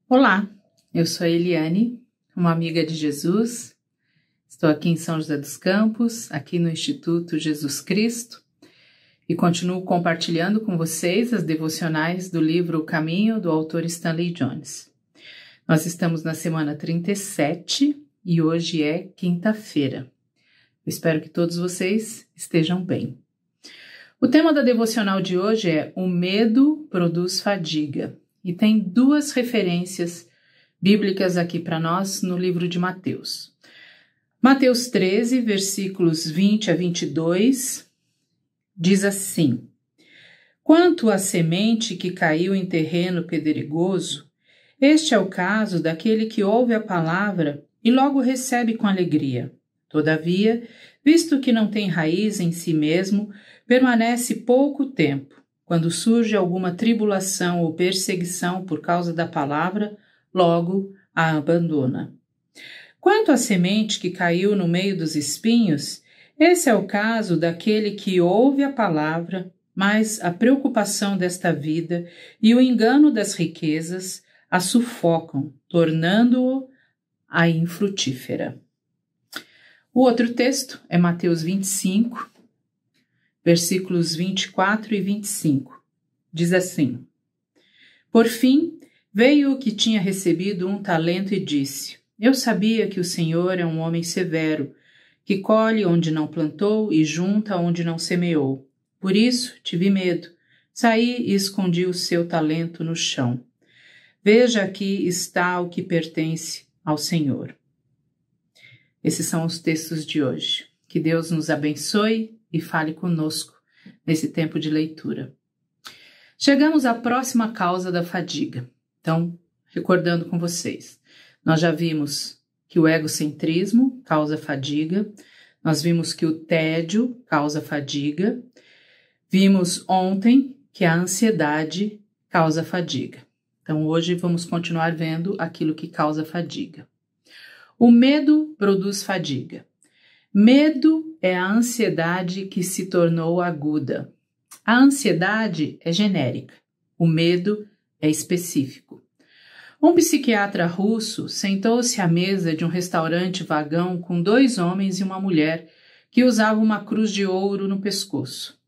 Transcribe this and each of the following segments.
Olá, eu sou a Eliane, uma amiga de Jesus. Estou aqui em São José dos Campos, aqui no Instituto Jesus Cristo, e continuo compartilhando com vocês as devocionais do livro O Caminho, do autor Stanley Jones. Nós estamos na semana 37 e hoje é quinta-feira. Eu espero que todos vocês estejam bem. O tema da devocional de hoje é O medo produz fadiga. E tem duas referências bíblicas aqui para nós no livro de Mateus. Mateus 13, versículos 20 a 22, diz assim: Quanto à semente que caiu em terreno pedregoso, este é o caso daquele que ouve a palavra e logo recebe com alegria. Todavia, visto que não tem raiz em si mesmo, permanece pouco tempo. Quando surge alguma tribulação ou perseguição por causa da palavra, logo a abandona. Quanto à semente que caiu no meio dos espinhos, esse é o caso daquele que ouve a palavra, mas a preocupação desta vida e o engano das riquezas a sufocam, tornando-o a infrutífera. O outro texto é Mateus 25, versículos 24 e 25. Diz assim: Por fim, veio o que tinha recebido 1 talento e disse: Eu sabia que o Senhor é um homem severo, que colhe onde não plantou e junta onde não semeou. Por isso tive medo. Saí e escondi o seu talento no chão. Veja, aqui está o que pertence ao Senhor. Esses são os textos de hoje. Que Deus nos abençoe e fale conosco nesse tempo de leitura. Chegamos à próxima causa da fadiga. Então, recordando com vocês, nós já vimos que o egocentrismo causa fadiga, nós vimos que o tédio causa fadiga, vimos ontem que a ansiedade causa fadiga. Então, hoje vamos continuar vendo aquilo que causa fadiga. O medo produz fadiga. Medo é a ansiedade que se tornou aguda. A ansiedade é genérica, o medo é específico. Um psiquiatra russo sentou-se à mesa de um restaurante vagão com 2 homens e uma mulher que usavam uma cruz de ouro no pescoço.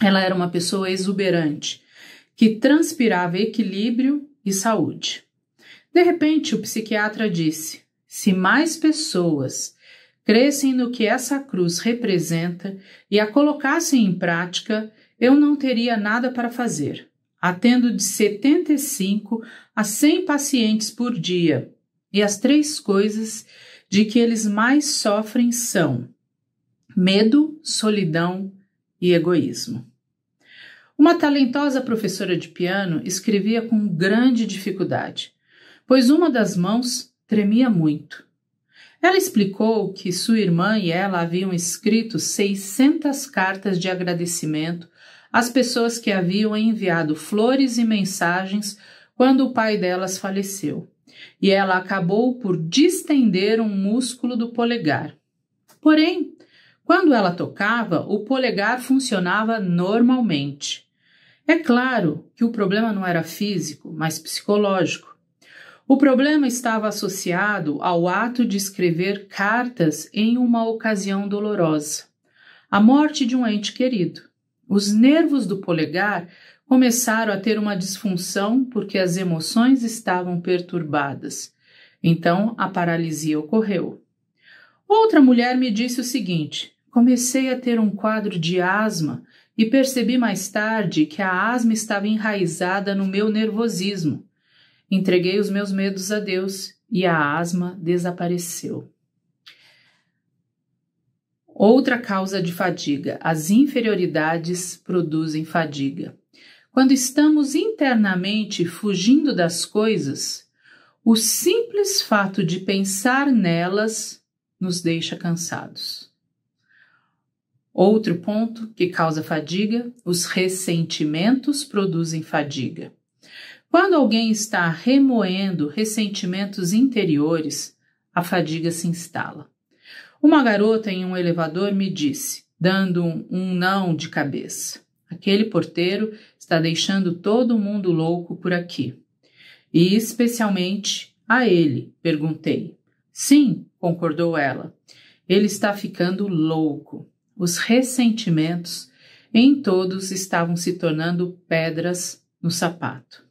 Ela era uma pessoa exuberante, que transpirava equilíbrio e saúde. De repente, o psiquiatra disse: se mais pessoas crescem no que essa cruz representa e a colocassem em prática, eu não teria nada para fazer. Atendo de 75 a 100 pacientes por dia, e as 3 coisas de que eles mais sofrem são medo, solidão e egoísmo. Uma talentosa professora de piano escrevia com grande dificuldade, pois uma das mãos tremia muito. Ela explicou que sua irmã e ela haviam escrito 600 cartas de agradecimento às pessoas que haviam enviado flores e mensagens quando o pai delas faleceu, e ela acabou por distender um músculo do polegar. Porém, quando ela tocava, o polegar funcionava normalmente. É claro que o problema não era físico, mas psicológico. O problema estava associado ao ato de escrever cartas em uma ocasião dolorosa, a morte de um ente querido. Os nervos do polegar começaram a ter uma disfunção porque as emoções estavam perturbadas. Então, a paralisia ocorreu. Outra mulher me disse o seguinte: comecei a ter um quadro de asma e percebi mais tarde que a asma estava enraizada no meu nervosismo. Entreguei os meus medos a Deus e a asma desapareceu. Outra causa de fadiga: as inferioridades produzem fadiga. Quando estamos internamente fugindo das coisas, o simples fato de pensar nelas nos deixa cansados. Outro ponto que causa fadiga: os ressentimentos produzem fadiga. Quando alguém está remoendo ressentimentos interiores, a fadiga se instala. Uma garota em um elevador me disse, dando um não de cabeça: aquele porteiro está deixando todo mundo louco por aqui. E especialmente a ele, perguntei. Sim, concordou ela. Ele está ficando louco. Os ressentimentos em todos estavam se tornando pedras no sapato.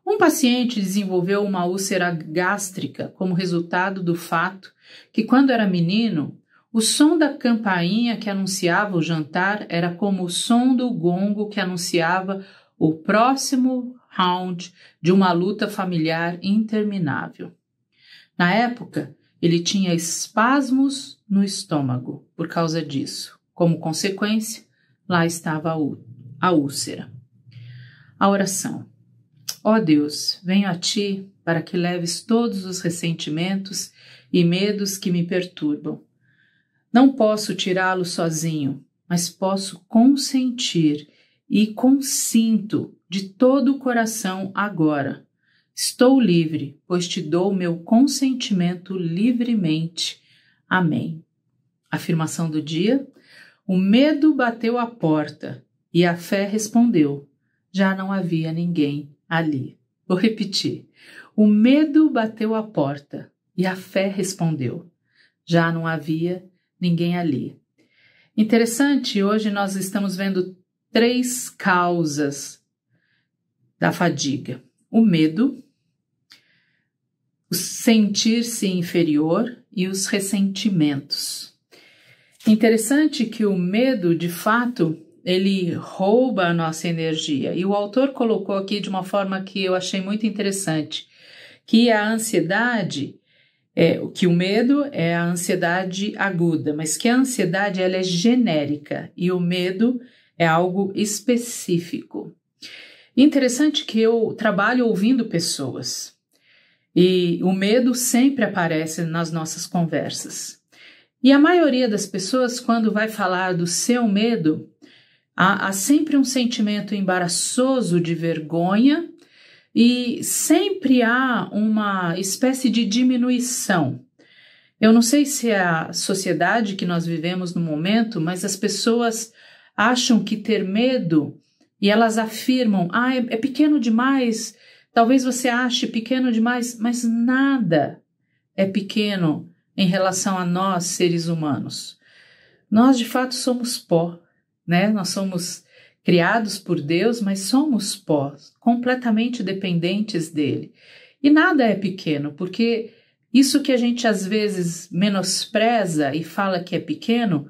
Um paciente desenvolveu uma úlcera gástrica como resultado do fato que, quando era menino, o som da campainha que anunciava o jantar era como o som do gongo que anunciava o próximo round de uma luta familiar interminável. Na época, ele tinha espasmos no estômago por causa disso. Como consequência, lá estava a úlcera. A oração. Ó Deus, venho a Ti para que leves todos os ressentimentos e medos que me perturbam. Não posso tirá-los sozinho, mas posso consentir e consinto de todo o coração agora. Estou livre, pois te dou meu consentimento livremente. Amém. Afirmação do dia. O medo bateu à porta e a fé respondeu. Já não havia ninguém ali. Vou repetir. O medo bateu à porta e a fé respondeu. Já não havia ninguém ali. Interessante, hoje nós estamos vendo 3 causas da fadiga. O medo, o sentir-se inferior e os ressentimentos. Interessante que o medo, de fato, ele rouba a nossa energia. E o autor colocou aqui de uma forma que eu achei muito interessante, que a ansiedade, que o medo é a ansiedade aguda, mas que a ansiedade ela é genérica e o medo é algo específico. Interessante que eu trabalho ouvindo pessoas e o medo sempre aparece nas nossas conversas. E a maioria das pessoas, quando vai falar do seu medo, há sempre um sentimento embaraçoso de vergonha e sempre há uma espécie de diminuição. Eu não sei se é a sociedade que nós vivemos no momento, mas as pessoas acham que ter medo e elas afirmam, é pequeno demais, talvez você ache pequeno demais, mas nada é pequeno em relação a nós, seres humanos. Nós, de fato, somos pó, né? Nós somos criados por Deus, mas somos pó, completamente dependentes dele. E nada é pequeno, porque isso que a gente às vezes menospreza e fala que é pequeno,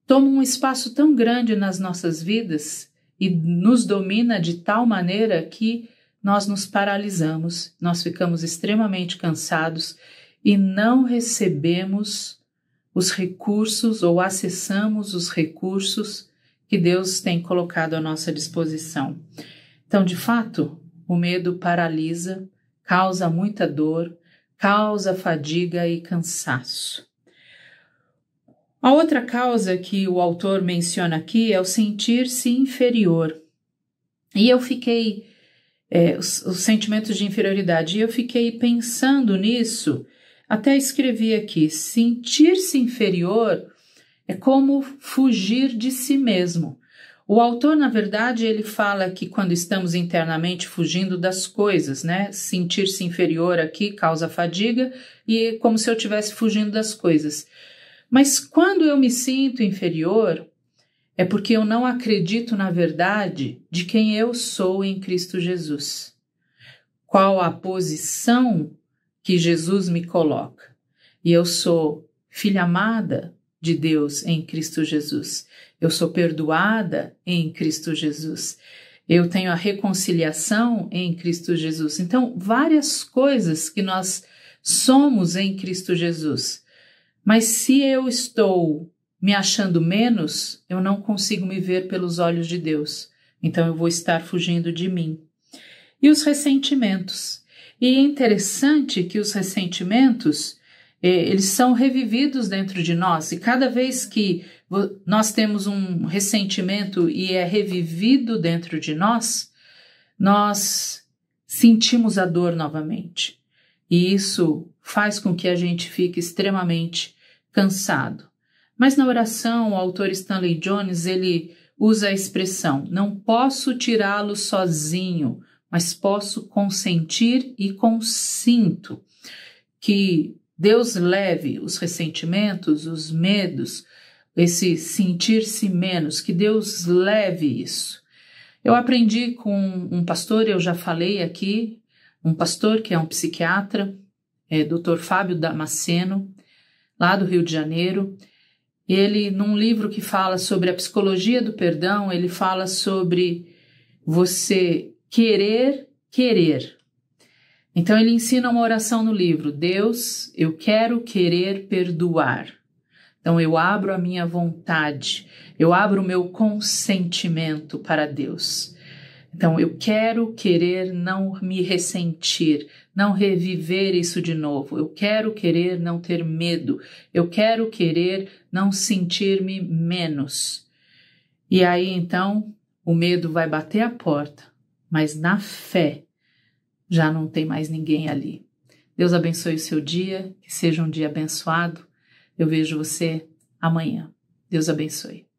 toma um espaço tão grande nas nossas vidas e nos domina de tal maneira que nós nos paralisamos, nós ficamos extremamente cansados e não recebemos os recursos ou acessamos os recursos que Deus tem colocado à nossa disposição. Então, de fato, o medo paralisa, causa muita dor, causa fadiga e cansaço. A outra causa que o autor menciona aqui é o sentir-se inferior. E eu fiquei, os sentimentos de inferioridade, e eu fiquei pensando nisso, até escrevi aqui, sentir-se inferior é como fugir de si mesmo. O autor, na verdade, ele fala que quando estamos internamente fugindo das coisas, né? Sentir-se inferior aqui causa fadiga e é como se eu estivesse fugindo das coisas. Mas quando eu me sinto inferior, é porque eu não acredito na verdade de quem eu sou em Cristo Jesus. Qual a posição que Jesus me coloca? E eu sou filha amada de Deus em Cristo Jesus. Eu sou perdoada em Cristo Jesus. Eu tenho a reconciliação em Cristo Jesus. Então, várias coisas que nós somos em Cristo Jesus. Mas se eu estou me achando menos, eu não consigo me ver pelos olhos de Deus. Então eu vou estar fugindo de mim. E os ressentimentos. E é interessante que os ressentimentos, eles são revividos dentro de nós. E cada vez que nós temos um ressentimento e é revivido dentro de nós, nós sentimos a dor novamente. E isso faz com que a gente fique extremamente cansado. Mas na oração, o autor Stanley Jones, ele usa a expressão, não posso tirá-lo sozinho, mas posso consentir e consinto que Deus leve os ressentimentos, os medos, esse sentir-se menos, que Deus leve isso. Eu aprendi com um pastor, eu já falei aqui, um pastor que é um psiquiatra, Dr. Fábio Damasceno, lá do Rio de Janeiro. Ele, num livro que fala sobre a psicologia do perdão, ele fala sobre você querer. Então ele ensina uma oração no livro: Deus, eu quero querer perdoar. Então eu abro a minha vontade, eu abro o meu consentimento para Deus. Então eu quero querer não me ressentir, não reviver isso de novo. Eu quero querer não ter medo, eu quero querer não sentir-me menos. E aí então o medo vai bater a porta, mas na fé já não tem mais ninguém ali. Deus abençoe o seu dia, que seja um dia abençoado. Eu vejo você amanhã. Deus abençoe.